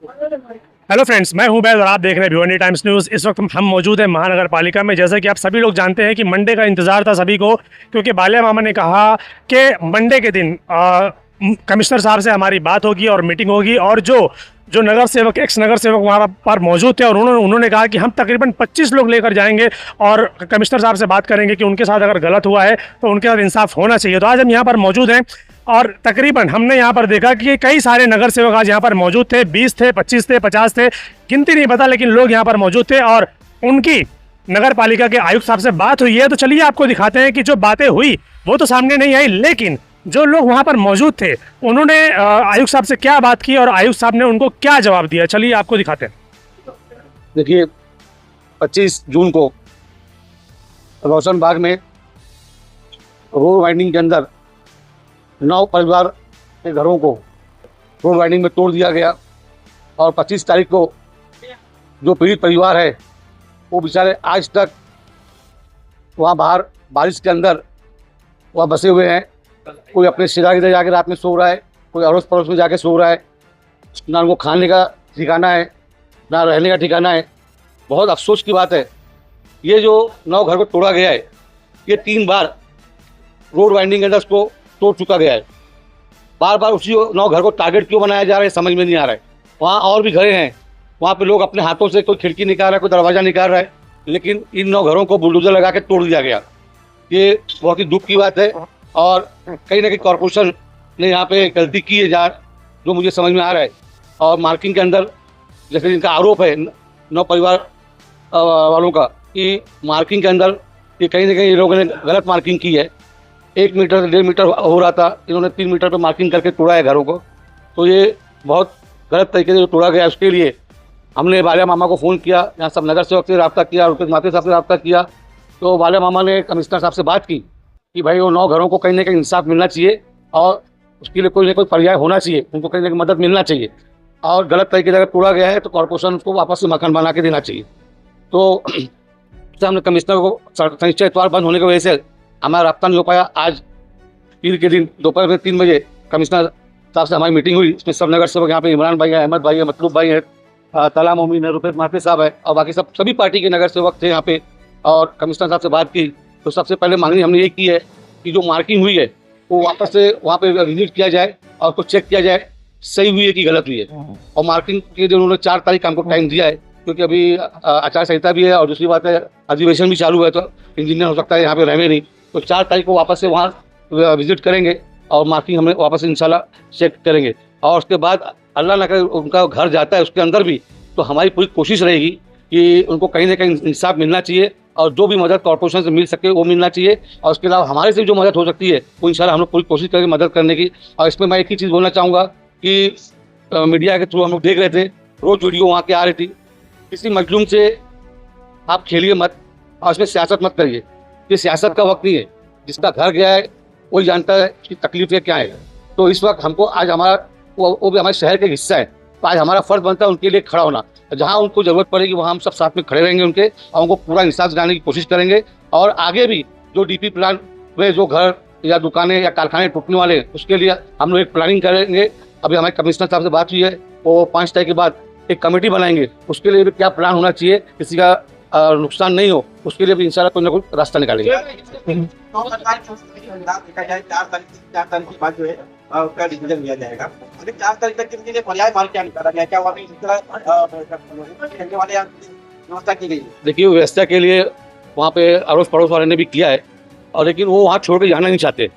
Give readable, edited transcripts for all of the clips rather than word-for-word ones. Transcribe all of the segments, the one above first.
Hello friends, मैं हूं बैद और आप देख रहे हैं भिवानी टाइम्स न्यूज़। इस वक्त हम मौजूद हैं महानगर पालिका में। जैसा कि आप सभी लोग जानते हैं कि मंडे का इंतज़ार था सभी को, क्योंकि बालिया मामा ने कहा कि मंडे के दिन कमिश्नर साहब से हमारी बात होगी और मीटिंग होगी। और जो नगर सेवक, एक्स नगर सेवक वहाँ पर मौजूद थे और उन्होंने कहा कि हम तकरीबन 25 लोग लेकर जाएंगे और कमिश्नर साहब से बात करेंगे कि उनके साथ अगर गलत हुआ है तो उनके साथ इंसाफ होना चाहिए। तो आज हम यहाँ पर मौजूद हैं और तकरीबन हमने यहाँ पर देखा कि कई सारे नगर सेवक आज यहाँ पर मौजूद थे। 20 थे, 25 थे, 50 थे, गिनती नहीं पता, लेकिन लोग यहाँ पर मौजूद थे और उनकी नगर पालिका के आयुक्त साहब से बात हुई है। तो चलिए आपको दिखाते हैं कि जो बातें हुई वो तो सामने नहीं आई, लेकिन जो लोग वहाँ पर मौजूद थे उन्होंने आयुक्त साहब से क्या बात की और आयुक्त साहब ने उनको क्या जवाब दिया, चलिए आपको दिखाते हैं। देखिए, 25 जून को रोशन बाग में रोड वाइंडिंग के अंदर 9 परिवार के घरों को रोड वाइंडिंग में तोड़ दिया गया और 25 तारीख को जो पीड़ित परिवार है वो बेचारे आज तक वहाँ बाहर बारिश के अंदर वहाँ बसे हुए हैं। कोई अपने सिरा इधर जाके रात में सो रहा है, कोई अड़ोस पड़ोस में जाके सो रहा है। ना उनको खाने का ठिकाना है, ना रहने का ठिकाना है। बहुत अफसोस की बात है, ये जो 9 घर को तोड़ा गया है, ये 3 बार रोड वाइंडिंग के अंदर उसको तोड़ चुका गया है। बार बार उसी 9 घर को टारगेट क्यों बनाया जा रहा है समझ में नहीं आ रहा है। वहाँ और भी घरें हैं, वहाँ पे लोग अपने हाथों से कोई खिड़की निकाल रहा है, कोई दरवाज़ा निकाल रहा है, लेकिन इन 9 घरों को बुलडोजर लगा के तोड़ दिया गया। ये बहुत ही दुख की बात है और कहीं ना कहीं कॉरपोरेशन ने यहाँ पे गलती की है जो मुझे समझ में आ रहा है। और मार्किंग के अंदर जैसे इनका आरोप है 9 परिवार वालों का कि मार्किंग के अंदर ये कहीं ना कहीं लोगों ने गलत मार्किंग की है। 1 मीटर से 1.5 मीटर हो रहा था, इन्होंने 3 मीटर पे मार्किंग करके तोड़ा है घरों को। तो ये बहुत गलत तरीके से जो तोड़ा गया, उसके लिए हमने बालिया मामा को फ़ोन किया, यहाँ सब नगर सेवक से रब्ता किया, रुपेश माथे साहब से रब्ता किया। तो बालिया मामा ने कमिश्नर साहब से बात की कि भाई वो 9 घरों को कहीं ना कहीं इंसाफ मिलना चाहिए और उसके लिए कोई ना कोई पर्याय होना चाहिए, उनको कहीं ना कहीं मदद मिलना चाहिए। और गलत तरीके से अगर तोड़ा गया है तो कॉरपोरेशन उसको वापस से मकान बना के देना चाहिए। तो हमने कमिश्नर को शनिचर इतवार बंद होने की वजह से हमारा रब्ता नहीं हो पाया। आज पीर के दिन दोपहर में 3 बजे कमिश्नर साहब से हमारी मीटिंग हुई। इसमें सब नगर सेवक यहाँ पे इमरान भाई है, अहमद भाई है, मतलूब भाई है, तला मोमिन है, रुपेश माथे साहब है और बाकी सभी पार्टी के नगर सेवक थे यहाँ पे। और कमिश्नर साहब से बात की तो सबसे पहले मांगनी हमने ये की है कि जो मार्किंग हुई है वो वापस से वहाँ पे विजिट किया जाए और उसको चेक किया जाए सही हुई है कि गलत हुई है। और मार्किंग के जो उन्होंने 4 तारीख हमको टाइम दिया है, क्योंकि अभी आचार संहिता भी है और दूसरी बात है अधिवेशन भी चालू है, तो इंजीनियर हो सकता है यहाँ पे रहे नहीं। तो 4 तारीख को वापस से वहाँ विजिट करेंगे और मार्किंग हमें वापस इंशाल्लाह चेक करेंगे। और उसके बाद अल्लाह ना करे उनका घर जाता है उसके अंदर भी, तो हमारी पूरी कोशिश रहेगी कि उनको कहीं ना कहीं इंसाफ मिलना चाहिए और जो भी मदद कॉर्पोरेशन से मिल सके वो मिलना चाहिए। और उसके अलावा हमारे से जो मदद हो सकती है वो इंशाल्लाह हम लोग पूरी कोशिश करेंगे मदद करने की। और इसमें मैं एक ही चीज़ बोलना चाहूँगा कि मीडिया के थ्रू हम लोग देख रहे थे, रोज़ वीडियो वहाँ की आ रही थी, किसी मजलूम से आप खेलिए मत और उसमें सियासत मत करिए। ये सियासत का वक्त नहीं है, जिसका घर गया है वही जानता है कि तकलीफें क्या है। तो इस वक्त हमको आज हमारा वो भी हमारे शहर का हिस्सा है, तो आज हमारा फ़र्ज़ बनता है उनके लिए खड़ा होना। जहाँ उनको ज़रूरत पड़ेगी वहाँ हम सब साथ में खड़े रहेंगे उनके, और उनको पूरा इंसाफ दिलाने की कोशिश करेंगे। और आगे भी जो DP प्लान में जो घर या दुकानें या कारखाने टूटने वाले हैं उसके लिए हम लोग एक प्लानिंग करेंगे। अभी हमारे कमिश्नर साहब से बात हुई है, वो 5 तारीख के बाद एक कमेटी बनाएंगे, उसके लिए भी क्या प्लान होना चाहिए, किसी का नुकसान नहीं हो, उसके लिए भी इंशाल्लाह कोई ना कोई रास्ता निकालेंगे। 4 तारीख की बात जो है उसका डिसीजन लिया जाएगा। अभी 4 तारीख तक के लिए पर्याय मार्ग क्या निकाला गया, क्या वाली व्यवस्था की गई? देखिए, व्यवस्था के लिए वहाँ पे अड़ोस पड़ोस वाले ने भी किया है, और लेकिन वो वहाँ छोड़ के जाना नहीं चाहते।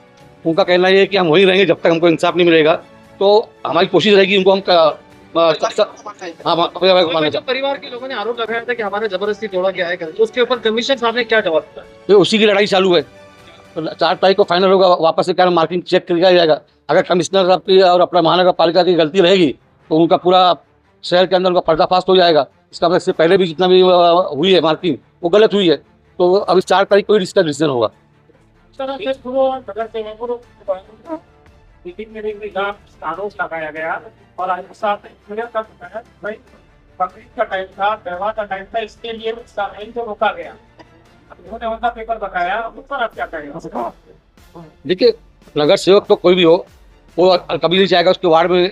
उनका कहना ये है कि हम वहीं रहेंगे जब तक हमको इंसाफ नहीं मिलेगा। तो हमारी कोशिश रहेगी उनको हम परिवार के लोगों ने आरोप लगाया था कि हमारे जबरदस्ती तोड़ा गया है, तो उसके ऊपर कमिश्नर साहब ने क्या जवाब दिया? तो उसी की लड़ाई चालू है। तो 4 तारीख को फाइनल होगा, वापस से क्या मार्किंग चेक किया जाएगा। अगर कमिश्नर साहब की और अपना महानगर पालिका की गलती रहेगी तो उनका पूरा शहर के अंदर उनका पर्दाफाश हो जाएगा। इसका मतलब इससे पहले भी जितना भी हुई है मार्किंग वो गलत हुई है। तो अभी 4 तारीख को इसका डिसीजन होगा। मीटिंग में भी आरोप लगाया गया और आयुक्त साहब ने क्लियर कर बताया भाई बकरीद का टाइम था, त्यौहार का टाइम था, इसके लिए कार्रवाई को रोका गया। उन्होंने उनका पेपर बताया, उस पर आप क्या कहेंगे? देखिए, नगर सेवक तो कोई भी हो, वो कभी नहीं चाहेगा उसके वार्ड में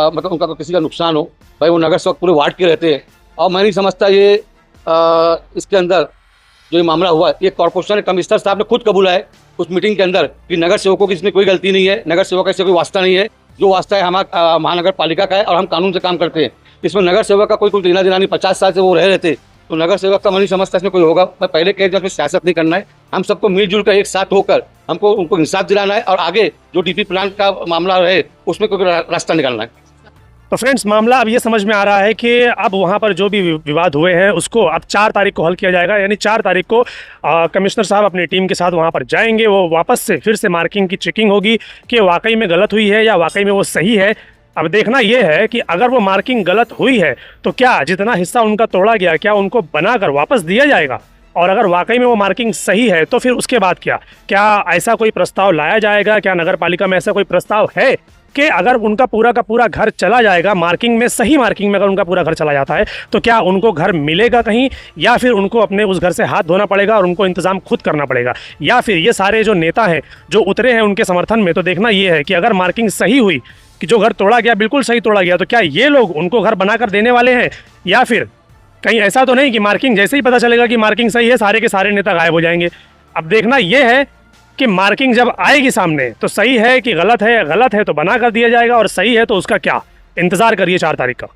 मतलब उनका किसी का नुकसान हो। भाई वो नगर सेवक पूरे वार्ड के रहते हैं और मैं नहीं समझता ये इसके अंदर जो ये मामला हुआ, ये कॉर्पोरेशन कमिश्नर साहब ने खुद कबूला है उस मीटिंग के अंदर कि नगर सेवकों की इसमें कोई गलती नहीं है, नगर सेवक से कोई वास्ता नहीं है, जो वास्ता है हमारा महानगर पालिका का है और हम कानून से काम करते हैं। इसमें नगर सेवक का कोई लेना देना नहीं, 50 साल से वो रह रहते, तो नगर सेवक का मैं नहीं समझता इसमें कोई होगा। मैं पहले कह दिया, सियासत नहीं करना है, हम सबको मिलजुल कर एक साथ होकर हमको उनको इंसाफ दिलाना है और आगे जो डीपी प्लान का मामला रहे उसमें कोई रास्ता निकालना है। तो फ्रेंड्स, मामला अब ये समझ में आ रहा है कि अब वहाँ पर जो भी विवाद हुए हैं उसको अब 4 तारीख को हल किया जाएगा। यानी 4 तारीख को कमिश्नर साहब अपनी टीम के साथ वहाँ पर जाएंगे, वो वापस से फिर से मार्किंग की चेकिंग होगी कि वाकई में गलत हुई है या वाकई में वो सही है। अब देखना ये है कि अगर वो मार्किंग गलत हुई है तो क्या जितना हिस्सा उनका तोड़ा गया क्या उनको बनाकर वापस दिया जाएगा, और अगर वाकई में वो मार्किंग सही है तो फिर उसके बाद क्या ऐसा कोई प्रस्ताव लाया जाएगा? क्या नगर पालिका में ऐसा कोई प्रस्ताव है कि अगर उनका पूरा का पूरा घर चला जाएगा मार्किंग में, सही मार्किंग में अगर उनका पूरा घर चला जाता है तो क्या उनको घर मिलेगा कहीं, या फिर उनको अपने उस घर से हाथ धोना पड़ेगा और उनको इंतजाम खुद करना पड़ेगा? या फिर ये सारे जो नेता हैं जो उतरे हैं उनके समर्थन में, तो देखना ये है कि अगर मार्किंग सही हुई कि जो घर तोड़ा गया बिल्कुल सही तोड़ा गया, तो क्या ये लोग उनको घर बनाकर देने वाले हैं, या फिर कहीं ऐसा तो नहीं कि मार्किंग जैसे ही पता चलेगा कि मार्किंग सही है सारे के सारे नेता गायब हो जाएंगे? अब देखना यह है कि मार्किंग जब आएगी सामने तो सही है कि गलत है तो बना कर दिया जाएगा, और सही है तो उसका क्या, इंतजार करिए 4 तारीख का।